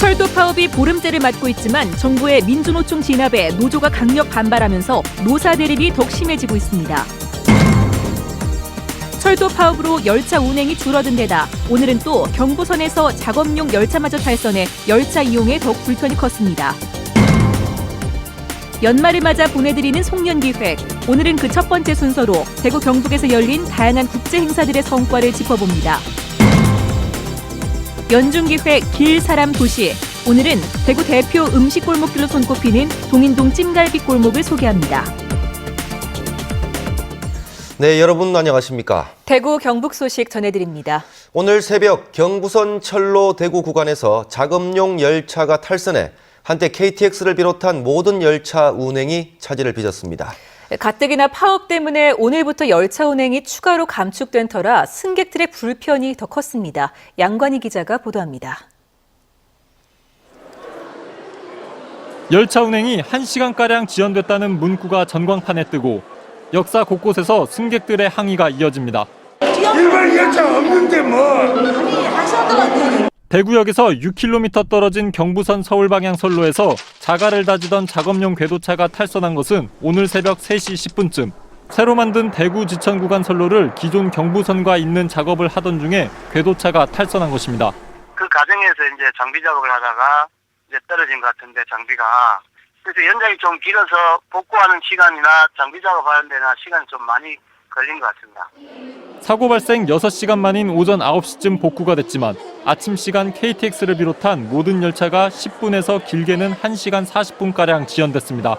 철도 파업이 보름째를 맞고 있지만 정부의 민주노총 진압에 노조가 강력 반발하면서 노사 대립이 더욱 심해지고 있습니다. 철도 파업으로 열차 운행이 줄어든 데다 오늘은 또 경부선에서 작업용 열차마저 탈선해 열차 이용에 더욱 불편이 컸습니다. 연말을 맞아 보내드리는 송년기획. 오늘은 그 첫 번째 순서로 대구 경북에서 열린 다양한 국제 행사들의 성과를 짚어봅니다. 연중기획 길, 사람, 도시. 오늘은 대구 대표 음식 골목길로 손꼽히는 동인동 찜갈비 골목을 소개합니다. 네, 여러분 안녕하십니까? 대구 경북 소식 전해드립니다. 오늘 새벽 경부선 철로 대구 구간에서 작업용 열차가 탈선해 한때 KTX를 비롯한 모든 열차 운행이 차질을 빚었습니다. 가뜩이나 파업 때문에 오늘부터 열차 운행이 추가로 감축된 터라 승객들의 불편이 더 컸습니다. 양관희 기자가 보도합니다. 열차 운행이 1시간가량 지연됐다는 문구가 전광판에 뜨고 역사 곳곳에서 승객들의 항의가 이어집니다. 일반 열차 없는데 뭐. 대구역에서 6km 떨어진 경부선 서울 방향 선로에서 자갈을 다지던 작업용 궤도차가 탈선한 것은 오늘 새벽 3시 10분쯤. 새로 만든 대구 지천 구간 선로를 기존 경부선과 잇는 작업을 하던 중에 궤도차가 탈선한 것입니다. 그 과정에서 이제 장비 작업을 하다가 이제 떨어진 것 같은데 장비가. 그래서 연장이 좀 길어서 복구하는 시간이나 장비 작업하는 데나 시간이 좀 많이 걸린 것 같습니다. 사고 발생 6시간 만인 오전 9시쯤 복구가 됐지만 아침 시간 KTX를 비롯한 모든 열차가 10분에서 길게는 1시간 40분가량 지연됐습니다.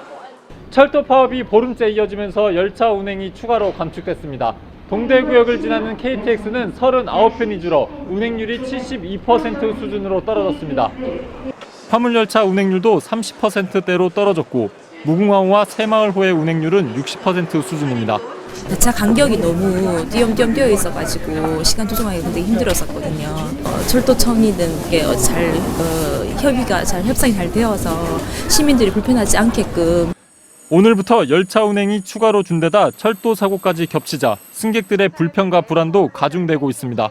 철도 파업이 보름째 이어지면서 열차 운행이 추가로 감축됐습니다. 동대구역을 지나는 KTX는 39편이 줄어 운행률이 72% 수준으로 떨어졌습니다. 화물열차 운행률도 30%대로 떨어졌고 무궁화호와 새마을호의 운행률은 60% 수준입니다. 열차 간격이 너무 띄엄띄엄 뛰어 있어가지고 시간 조정하기 굉장히 힘들었었거든요. 철도청이든 협의가 협상이 잘 되어서 시민들이 불편하지 않게끔. 오늘부터 열차 운행이 추가로 준데다 철도 사고까지 겹치자 승객들의 불편과 불안도 가중되고 있습니다.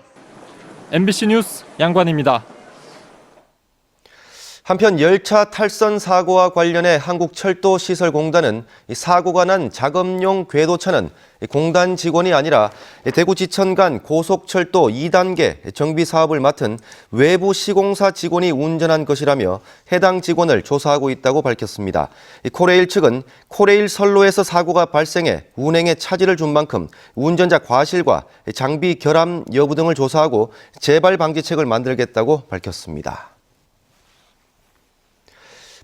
MBC 뉴스 양관입니다. 한편 열차 탈선 사고와 관련해 한국철도시설공단은 사고가 난 작업용 궤도차는 공단 직원이 아니라 대구지천 간 고속철도 2단계 정비 사업을 맡은 외부 시공사 직원이 운전한 것이라며 해당 직원을 조사하고 있다고 밝혔습니다. 코레일 측은 코레일 선로에서 사고가 발생해 운행에 차질을 준 만큼 운전자 과실과 장비 결함 여부 등을 조사하고 재발 방지책을 만들겠다고 밝혔습니다.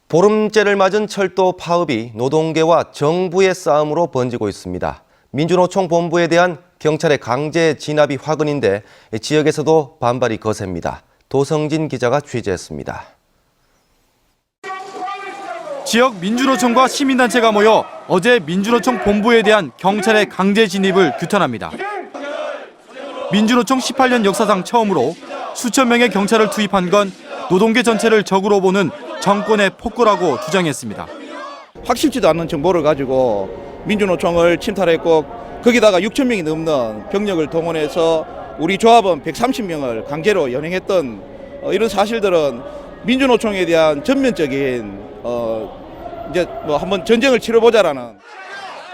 보름째를 맞은 철도 파업이 노동계와 정부의 싸움으로 번지고 있습니다. 민주노총 본부에 대한 경찰의 강제 진압이 화근인데 지역에서도 반발이 거셉니다. 도성진 기자가 취재했습니다. 지역 민주노총과 시민단체가 모여 어제 민주노총 본부에 대한 경찰의 강제 진입을 규탄합니다. 민주노총 18년 역사상 처음으로 수천 명의 경찰을 투입한 건 노동계 전체를 적으로 보는 정권의 폭거라고 주장했습니다. 확실치도 않은 정보를 가지고 민주노총을 침탈했고 거기다가 6천 명이 넘는 병력을 동원해서 우리 조합원 130명을 강제로 연행했던 이런 사실들은 민주노총에 대한 전면적인 이제 뭐 한번 전쟁을 치러보자라는.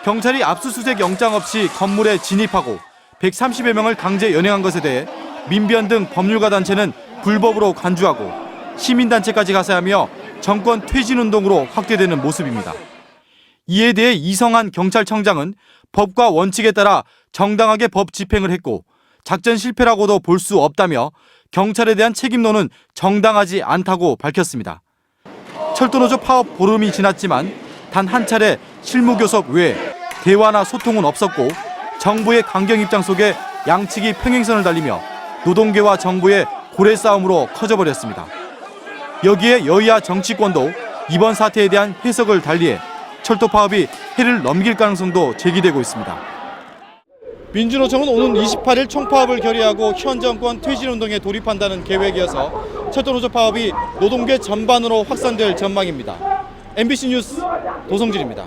경찰이 압수수색 영장 없이 건물에 진입하고 130여 명을 강제 연행한 것에 대해 민변 등 법률가 단체는 불법으로 간주하고 시민단체까지 가세하며 정권 퇴진운동으로 확대되는 모습입니다. 이에 대해 이성한 경찰청장은 법과 원칙에 따라 정당하게 법 집행을 했고 작전 실패라고도 볼 수 없다며 경찰에 대한 책임론은 정당하지 않다고 밝혔습니다. 철도노조 파업 보름이 지났지만 단 한 차례 실무교섭 외에 대화나 소통은 없었고 정부의 강경 입장 속에 양측이 평행선을 달리며 노동계와 정부의 고래 싸움으로 커져버렸습니다. 여기에 여야 정치권도 이번 사태에 대한 해석을 달리해 철도 파업이 해를 넘길 가능성도 제기되고 있습니다. 민주노총은 오는 28일 총파업을 결의하고 현 정권 퇴진운동에 돌입한다는 계획이어서 철도노조 파업이 노동계 전반으로 확산될 전망입니다. MBC 뉴스 도성진입니다.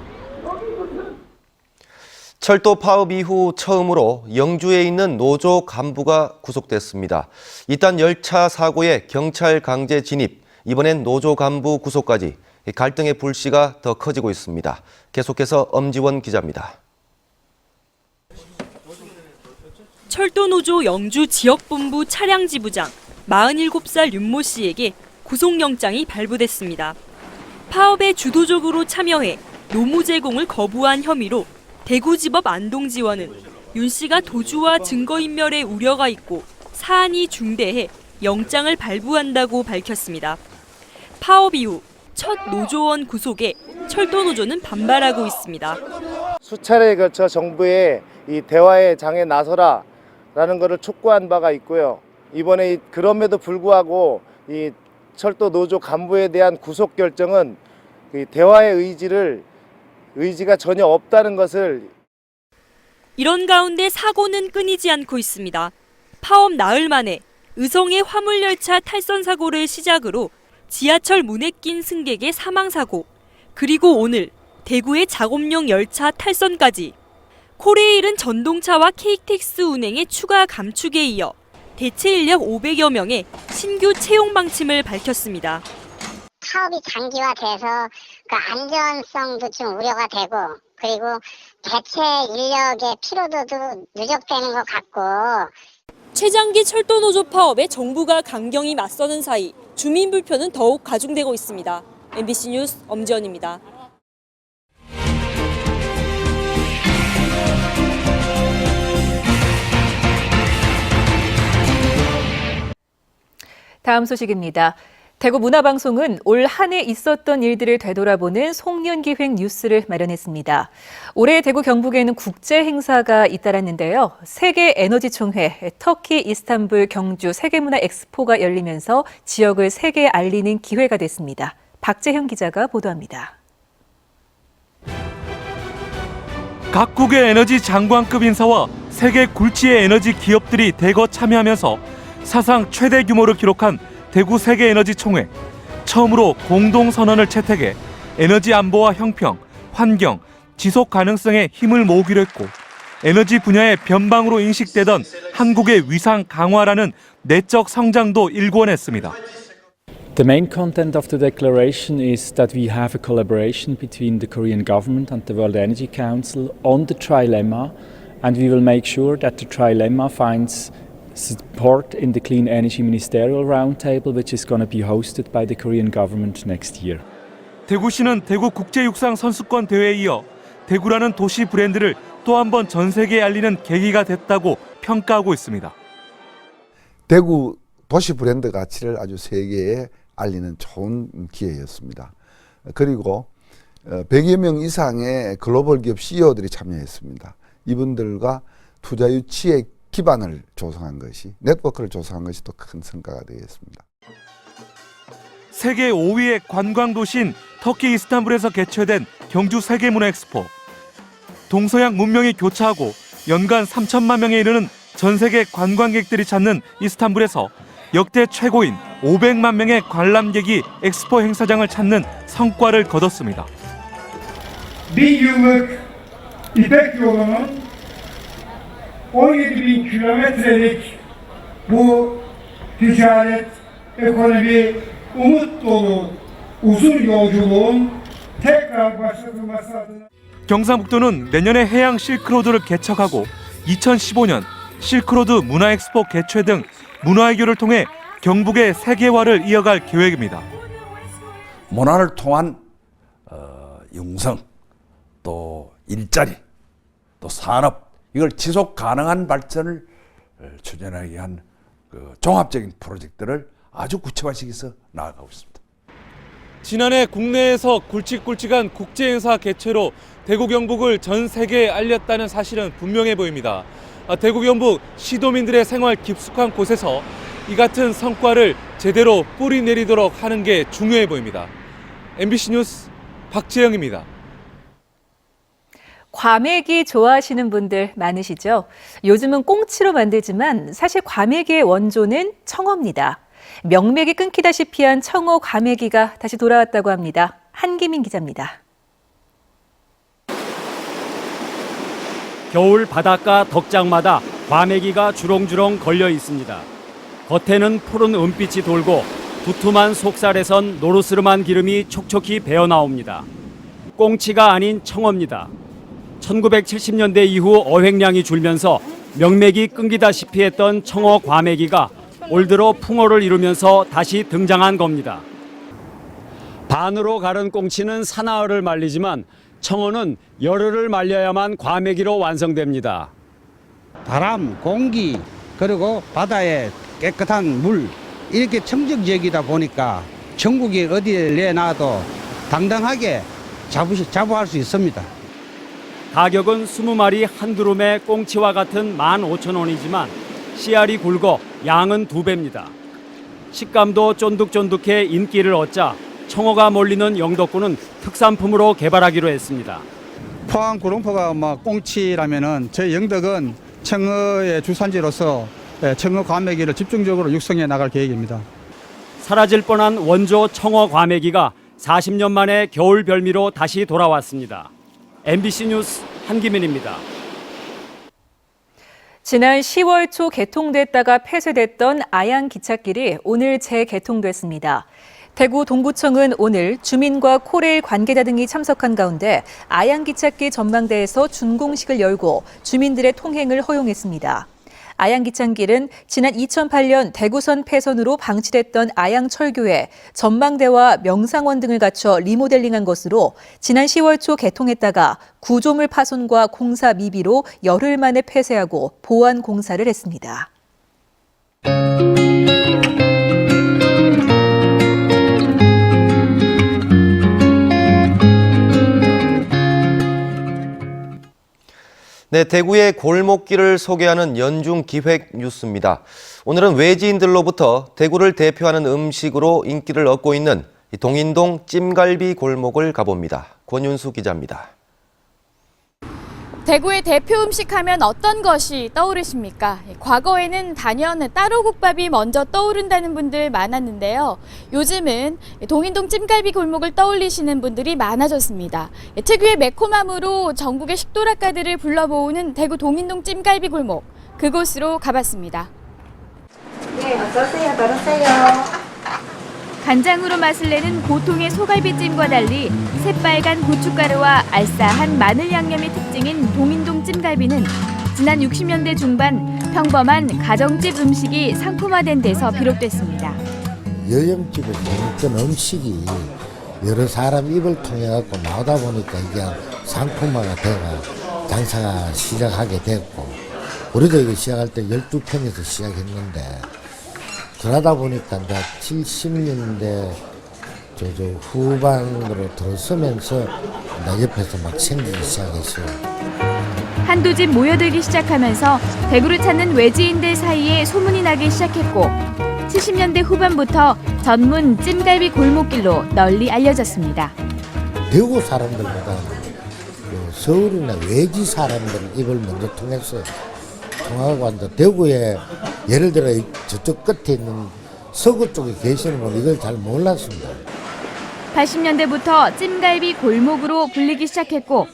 철도 파업 이후 처음으로 영주에 있는 노조 간부가 구속됐습니다. 이딴 열차 사고에 경찰 강제 진입, 이번엔 노조 간부 구속까지 갈등의 불씨가 더 커지고 있습니다. 계속해서 엄지원 기자입니다. 철도노조 영주 지역본부 차량지부장 47살 윤모 씨에게 구속영장이 발부됐습니다. 파업에 주도적으로 참여해 노무 제공을 거부한 혐의로 대구지법 안동지원은 윤 씨가 도주와 증거인멸의 우려가 있고 사안이 중대해 영장을 발부한다고 밝혔습니다. 파업 이후 첫 노조원 구속에 철도노조는 반발하고 있습니다. 수차례에 걸쳐 정부의 이 대화의 장에 나서라라는 것을 촉구한 바가 있고요. 이번에 그럼에도 불구하고 이 철도 노조 간부에 대한 구속 결정은 대화의 의지가 전혀 없다는 것을. 이런 가운데 사고는 끊이지 않고 있습니다. 파업 나흘 만에 의성의 화물열차 탈선 사고를 시작으로 지하철 문에 낀 승객의 사망사고, 그리고 오늘 대구의 작업용 열차 탈선까지 코레일은 전동차와 KTX 운행의 추가 감축에 이어 대체 인력 500여 명의 신규 채용 방침을 밝혔습니다. 파업이 장기화돼서 그 안전성도 좀 우려가 되고, 그리고 대체 인력의 피로도도 누적되는 것 같고. 최장기 철도노조 파업에 정부가 강경히 맞서는 사이 주민 불편은 더욱 가중되고 있습니다. MBC 뉴스 엄지연입니다. 다음 소식입니다. 대구문화방송은 올 한 해 있었던 일들을 되돌아보는 송년기획 뉴스를 마련했습니다. 올해 대구 경북에는 국제 행사가 잇따랐는데요. 세계 에너지 총회, 터키 이스탄불 경주 세계문화 엑스포가 열리면서 지역을 세계에 알리는 기회가 됐습니다. 박재형 기자가 보도합니다. 각국의 에너지 장관급 인사와 세계 굴지의 에너지 기업들이 대거 참여하면서 사상 최대 규모를 기록한 대구 세계에너지총회. 처음으로 공동선언을 채택해 에너지 안보와 형평, 환경, 지속 가능성에 힘을 모으기로 했고, 에너지 분야의 변방으로 인식되던 한국의 위상 강화라는 내적 성장도 일궈냈습니다. The main content of the declaration is that we have a collaboration between the Korean government and the World Energy Council on the trilemma, and we will make sure that the trilemma finds support in the Clean Energy Ministerial Roundtable, which is going to be hosted by the Korean government next year. 대구시는 대구 국제육상 선수권 대회에 이어 대구라는 도시 브랜드를 또 한 번 전 세계에 알리는 계기가 됐다고 평가하고 있습니다. 대구 도시 브랜드 가치를 아주 세계에 알리는 좋은 기회였습니다. 그리고 100여 명 이상의 글로벌 기업 CEO들이 참여했습니다. 이분들과 투자 유치의 기반을 조성한 것이, 네트워크를 조성한 것이 또 큰 성과가 되겠습니다. 세계 5위의 관광도시인 터키 이스탄불에서 개최된 경주 세계문화 엑스포. 동서양 문명이 교차하고 연간 3천만 명에 이르는 전 세계 관광객들이 찾는 이스탄불에서 역대 최고인 500만 명의 관람객이 엑스포 행사장을 찾는 성과를 거뒀습니다. 1000yıllık İpek yolunun 17.000 kilometrelik bu ticaret, ekonomi, umut dolu uzun yolculuğun tekrar başlatılması adına 경상북도는 내년에 해양 실크로드를 개척하고 2015년 실크로드 문화엑스포 개최 등 문화외교를 통해 경북의 세계화를 이어갈 계획입니다. 문화를 통한 융성, 또 일자리, 또 산업, 이걸 지속 가능한 발전을 추진하기 위한 종합적인 프로젝트를 아주 구체화시켜서 나아가고 있습니다. 지난해 국내에서 굵직굵직한 국제행사 개최로 대구 경북을 전 세계에 알렸다는 사실은 분명해 보입니다. 대구 경북 시도민들의 생활 깊숙한 곳에서 이 같은 성과를 제대로 뿌리 내리도록 하는 게 중요해 보입니다. MBC 뉴스 박재영입니다. 과메기 좋아하시는 분들 많으시죠? 요즘은 꽁치로 만들지만 사실 과메기의 원조는 청어입니다. 명맥이 끊기다시피 한 청어 과메기가 다시 돌아왔다고 합니다. 한기민 기자입니다. 겨울 바닷가 덕장마다 과메기가 주렁주렁 걸려 있습니다. 겉에는 푸른 은빛이 돌고 두툼한 속살에선 노르스름한 기름이 촉촉히 배어 나옵니다. 꽁치가 아닌 청어입니다. 1970년대 이후 어획량이 줄면서 명맥이 끊기다시피 했던 청어 과메기가 올 들어 풍어를 이루면서 다시 등장한 겁니다. 반으로 가른 꽁치는 사나흘을 말리지만 청어는 열흘을 말려야만 과메기로 완성됩니다. 바람, 공기, 그리고 바다의 깨끗한 물, 이렇게 청정 지역이다 보니까 전국에 어디에 내놔도 당당하게 자부할 수 있습니다. 가격은 20마리 한 두rum에 꽁치와 같은 15,000원이지만 씨알이 굵어 양은 2배입니다. 식감도 쫀득쫀득해 인기를 얻자 청어가 몰리는 영덕군은 특산품으로 개발하기로 했습니다. 포항 구룡포가 꽁치라면은 저희 영덕은 청어의 주산지로서 청어 과메기를 집중적으로 육성해 나갈 계획입니다. 사라질 뻔한 원조 청어 과메기가 40년 만에 겨울 별미로 다시 돌아왔습니다. MBC 뉴스 한기민입니다. 지난 10월 초 개통됐다가 폐쇄됐던 아양 기찻길이 오늘 재개통됐습니다. 대구 동구청은 오늘 주민과 코레일 관계자 등이 참석한 가운데 아양 기찻길 전망대에서 준공식을 열고 주민들의 통행을 허용했습니다. 아양 기찻길은 지난 2008년 대구선 폐선으로 방치됐던 아양 철교에 전망대와 명상원 등을 갖춰 리모델링한 것으로 지난 10월 초 개통했다가 구조물 파손과 공사 미비로 열흘 만에 폐쇄하고 보완 공사를 했습니다. 네, 대구의 골목길을 소개하는 연중 기획 뉴스입니다. 오늘은 외지인들로부터 대구를 대표하는 음식으로 인기를 얻고 있는 동인동 찜갈비 골목을 가봅니다. 권윤수 기자입니다. 대구의 대표 음식 하면 어떤 것이 떠오르십니까? 과거에는 단연 따로국밥이 먼저 떠오른다는 분들 많았는데요. 요즘은 동인동 찜갈비 골목을 떠올리시는 분들이 많아졌습니다. 특유의 매콤함으로 전국의 식도락가들을 불러모으는 대구 동인동 찜갈비 골목. 그곳으로 가봤습니다. 네, 어서오세요. 들어오세요. 간장으로 맛을 내는 보통의 소갈비찜과 달리 새빨간 고춧가루와 알싸한 마늘 양념이 특징인 동인동 찜갈비는 지난 60년대 중반 평범한 가정집 음식이 상품화된 데서 비롯됐습니다. 여염집에서 먹던 음식이 여러 사람 입을 통해 갖고 나오다 보니까 이게 상품화가 되고 장사가 시작하게 됐고, 우리도 이거 시작할 때 12평에서 시작했는데 그러다 보니까 이제 70년대 후반으로 들어서면서 나 옆에서 막 생기기 시작했어요. 한두 집 모여들기 시작하면서 대구를 찾는 외지인들 사이에 소문이 나기 시작했고 70년대 후반부터 전문 찜갈비 골목길로 널리 알려졌습니다. 대구 사람들보다 서울이나 외지 사람들 입을 먼저 통했어요. 통하고 한다. 대구에 예를 들어 저쪽 끝에 있는 서구 쪽에 계시는 분은 이걸 잘 몰랐습니다. 80년대부터 찜갈비 골목으로 불리기 시작했고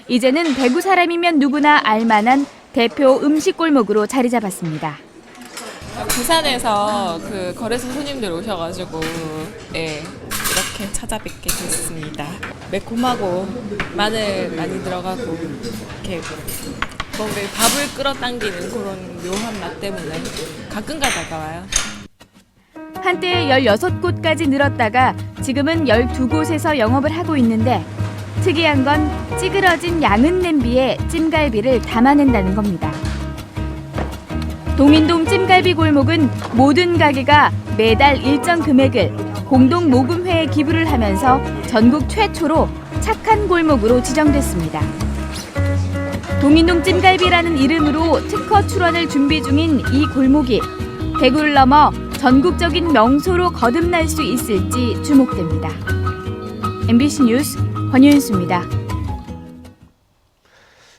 이제는 대구 사람이면 누구나 알만한 대표 음식 골목으로 자리 잡았습니다. 부산에서 그 거래소 손님들 오셔가지고 이렇게 찾아뵙게 됐습니다. 매콤하고 마늘 많이 들어가고 이렇게 뭔가 밥을 끌어당기는 그런 묘한 맛 때문에 가끔 가다가 와요. 한때 16곳까지 늘었다가 지금은 12곳에서 영업을 하고 있는데 특이한 건 찌그러진 양은 냄비에 찜갈비를 담아낸다는 겁니다. 동인동 찜갈비 골목은 모든 가게가 매달 일정 금액을 공동 모금회에 기부를 하면서 전국 최초로 착한 골목으로 지정됐습니다. 동인동 찜갈비라는 이름으로 특허 출원을 준비 중인 이 골목이 대구를 넘어 전국적인 명소로 거듭날 수 있을지 주목됩니다. MBC 뉴스 권윤수입니다.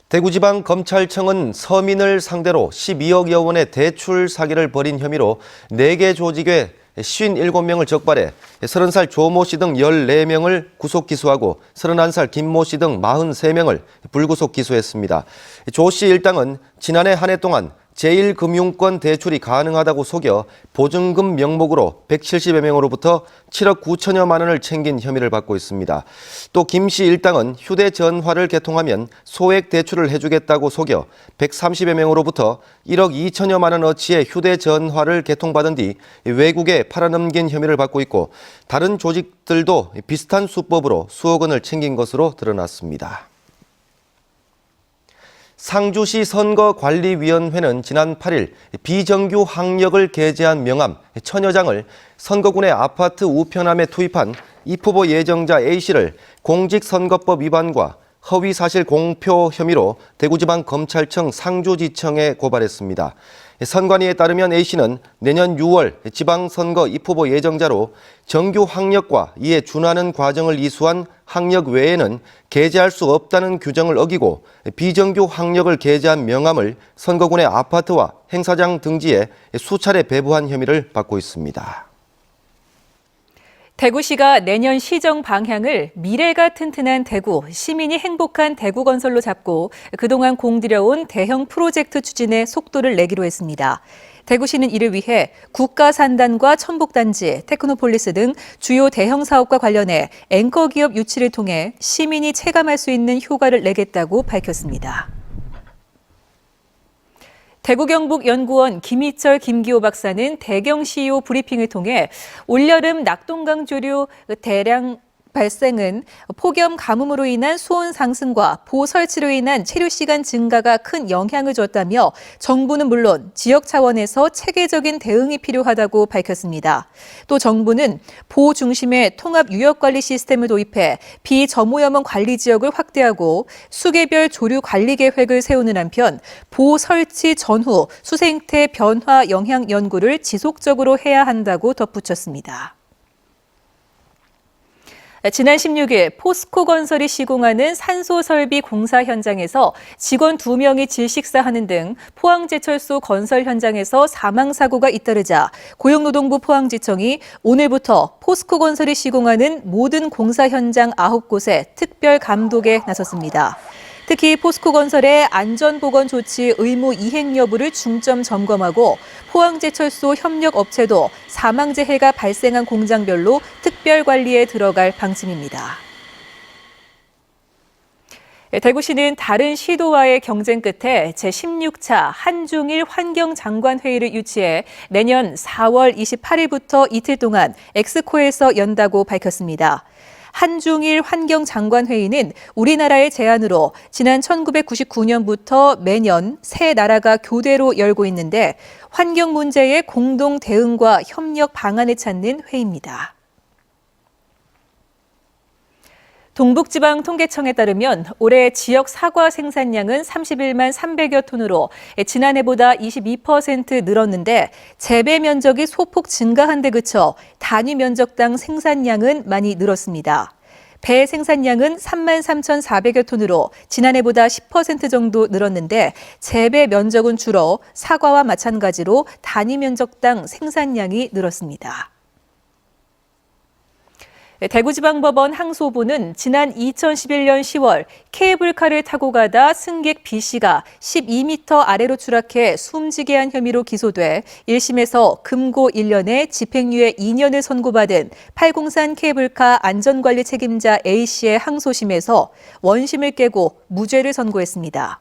대구지방검찰청은 서민을 상대로 12억여 원의 대출 사기를 벌인 혐의로 4개 조직에 57명을 적발해 30살 조모 씨 등 14명을 구속 기소하고 31살 김모 씨 등 43명을 불구속 기소했습니다. 조 씨 일당은 지난해 한 해 동안 제1금융권 대출이 가능하다고 속여 보증금 명목으로 170여 명으로부터 7억 9천여만 원을 챙긴 혐의를 받고 있습니다. 또 김 씨 일당은 휴대전화를 개통하면 소액 대출을 해주겠다고 속여 130여 명으로부터 1억 2천여만 원어치의 휴대전화를 개통받은 뒤 외국에 팔아넘긴 혐의를 받고 있고 다른 조직들도 비슷한 수법으로 수억 원을 챙긴 것으로 드러났습니다. 상주시 선거관리위원회는 지난 8일 비정규 학력을 게재한 명함 1000여 장을 선거군의 아파트 우편함에 투입한 입 후보 예정자 A씨를 공직선거법 위반과 허위사실 공표 혐의로 대구지방검찰청 상주지청에 고발했습니다. 선관위에 따르면 A씨는 내년 6월 지방선거 입후보 예정자로 정규 학력과 이에 준하는 과정을 이수한 학력 외에는 게재할 수 없다는 규정을 어기고 비정규 학력을 게재한 명함을 선거군의 아파트와 행사장 등지에 수차례 배부한 혐의를 받고 있습니다. 대구시가 내년 시정 방향을 미래가 튼튼한 대구, 시민이 행복한 대구 건설로 잡고 그동안 공들여온 대형 프로젝트 추진에 속도를 내기로 했습니다. 대구시는 이를 위해 국가산단과 천복단지, 테크노폴리스 등 주요 대형 사업과 관련해 앵커 기업 유치를 통해 시민이 체감할 수 있는 효과를 내겠다고 밝혔습니다. 대구경북연구원 김희철 김기호 박사는 대경 CEO 브리핑을 통해 올여름 낙동강 조류 대량 발생은 폭염 가뭄으로 인한 수온 상승과 보호 설치로 인한 체류 시간 증가가 큰 영향을 줬다며 정부는 물론 지역 차원에서 체계적인 대응이 필요하다고 밝혔습니다. 또 정부는 보호 중심의 통합 유역 관리 시스템을 도입해 비점오염원 관리 지역을 확대하고 수개별 조류 관리 계획을 세우는 한편 보호 설치 전후 수생태 변화 영향 연구를 지속적으로 해야 한다고 덧붙였습니다. 지난 16일 포스코 건설이 시공하는 산소 설비 공사 현장에서 직원 2명이 질식사하는 등 포항제철소 건설 현장에서 사망사고가 잇따르자 고용노동부 포항지청이 오늘부터 포스코 건설이 시공하는 모든 공사 현장 9곳에 특별 감독에 나섰습니다. 특히 포스코 건설의 안전보건 조치 의무 이행 여부를 중점 점검하고 포항제철소 협력업체도 사망재해가 발생한 공장별로 특별 관리에 들어갈 방침입니다. 대구시는 다른 시도와의 경쟁 끝에 제16차 한중일 환경장관회의를 유치해 내년 4월 28일부터 이틀 동안 엑스코에서 연다고 밝혔습니다. 한중일 환경장관회의는 우리나라의 제안으로 지난 1999년부터 매년 세 나라가 교대로 열고 있는데 환경 문제의 공동 대응과 협력 방안을 찾는 회의입니다. 동북지방통계청에 따르면 올해 지역 사과 생산량은 31만 300여 톤으로 지난해보다 22% 늘었는데 재배 면적이 소폭 증가한 데 그쳐 단위 면적당 생산량은 많이 늘었습니다. 배 생산량은 3만 3,400여 톤으로 지난해보다 10% 정도 늘었는데 재배 면적은 줄어 사과와 마찬가지로 단위 면적당 생산량이 늘었습니다. 대구지방법원 항소부는 지난 2011년 10월 케이블카를 타고 가다 승객 B씨가 12m 아래로 추락해 숨지게 한 혐의로 기소돼 1심에서 금고 1년에 집행유예 2년을 선고받은 팔공산 케이블카 안전관리 책임자 A씨의 항소심에서 원심을 깨고 무죄를 선고했습니다.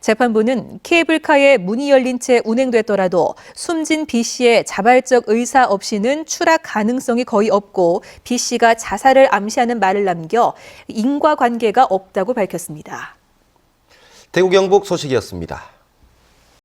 재판부는 케이블카에 문이 열린 채 운행됐더라도 숨진 B씨의 자발적 의사 없이는 추락 가능성이 거의 없고 B씨가 자살을 암시하는 말을 남겨 인과관계가 없다고 밝혔습니다. 대구 경북 소식이었습니다.